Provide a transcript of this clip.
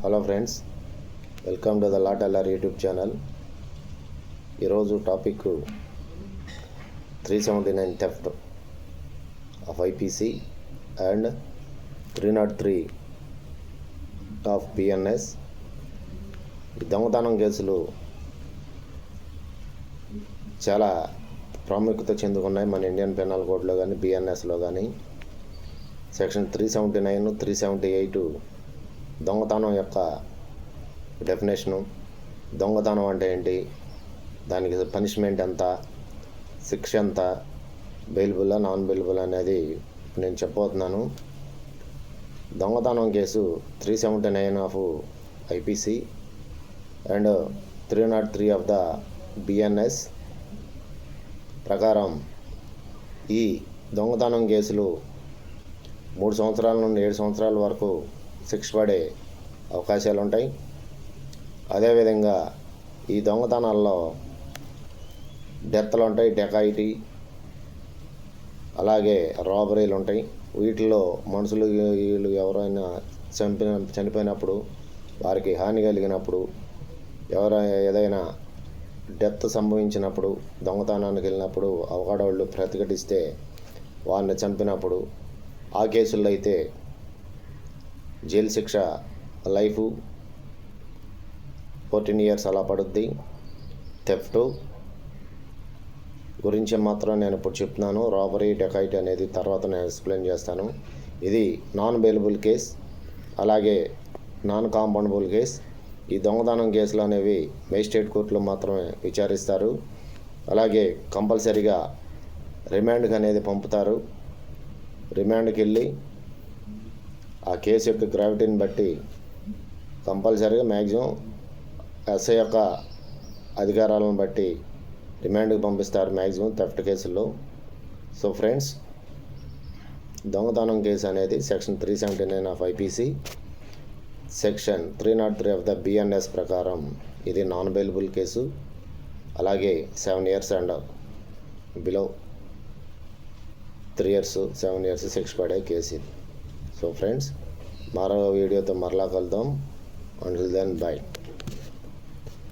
Hello friends, welcome to the lot LR YouTube channel. ఈరోజు topic 379 theft of IPC and 303 of BNS. ఈ దొంగతనం కేసులు చాలా ప్రాముఖ్యత చెందుకున్నాయి మన ఇండియన్ పెనల్ కోడ్లో కానీ బిఎన్ఎస్లో కానీ. సెక్షన్ 379, 378 దొంగతనం యొక్క డెఫినేషను, దొంగతనం అంటే ఏంటి, దానికి పనిష్మెంట్ ఎంత, శిక్ష ఎంత, బెయిలబుల్ నాన్ బెయిలబుల్ అనేది నేను చెప్పబోతున్నాను. దొంగతనం case 379 of IPC and 303 of the BNS ప్రకారం ఈ దొంగతనం కేసులు 3 సంవత్సరాల నుండి 7 సంవత్సరాల వరకు శిక్ష పడే అవకాశాలు ఉంటాయి. అదేవిధంగా ఈ దొంగతనాల్లో డెత్లు ఉంటాయి, డెకాయిటీ, అలాగే రాబరీలు ఉంటాయి. వీటిలో మనుషులు వీళ్ళు ఎవరైనా చనిపోయినప్పుడు, వారికి హాని కలిగినప్పుడు, ఏదైనా డెత్ సంభవించినప్పుడు, దొంగతనానికి వెళ్ళినప్పుడు అవకాడవాళ్ళు ప్రతిఘటిస్తే వారిని చంపినప్పుడు ఆ కేసుల్లో అయితే జైలు శిక్ష లైఫ్ 14 years అలా పడుద్ది. థెఫ్ట్ గురించి మాత్రం నేను ఇప్పుడు చెప్తున్నాను. రాబరీ, డెకాయిటీ అనేది తర్వాత నేను ఎక్స్ప్లెయిన్ చేస్తాను. ఇది నాన్ బెయిలబుల్ కేస్, అలాగే నాన్ కాంపౌండబుల్ కేస్. ఈ దొంగతనం కేసులు అనేవి మేజిస్ట్రేట్ కోర్టులో మాత్రమే విచారిస్తారు. అలాగే కంపల్సరీగా రిమాండ్కి అనేది పంపుతారు. రిమాండ్కి వెళ్ళి ఆ కేసు యొక్క గ్రావిటీని బట్టి కంపల్సరీగా మ్యాక్సిమం ఎస్ఐ యొక్క అధికారాలను బట్టి రిమాండ్కి పంపిస్తారు మ్యాక్సిమం థెఫ్ట్ కేసుల్లో. సో ఫ్రెండ్స్, దొంగతనం కేసు అనేది section 379 of IPC, section 303 of the BNS ప్రకారం ఇది నాన్ బెయిలబుల్ కేసు. అలాగే 7 years and below 3 years, 7 years శిక్ష పడే కేసు ఇది. సో ఫ్రెండ్స్, మరో వీడియోతో మరలా కలుద్దాం. Until then, by.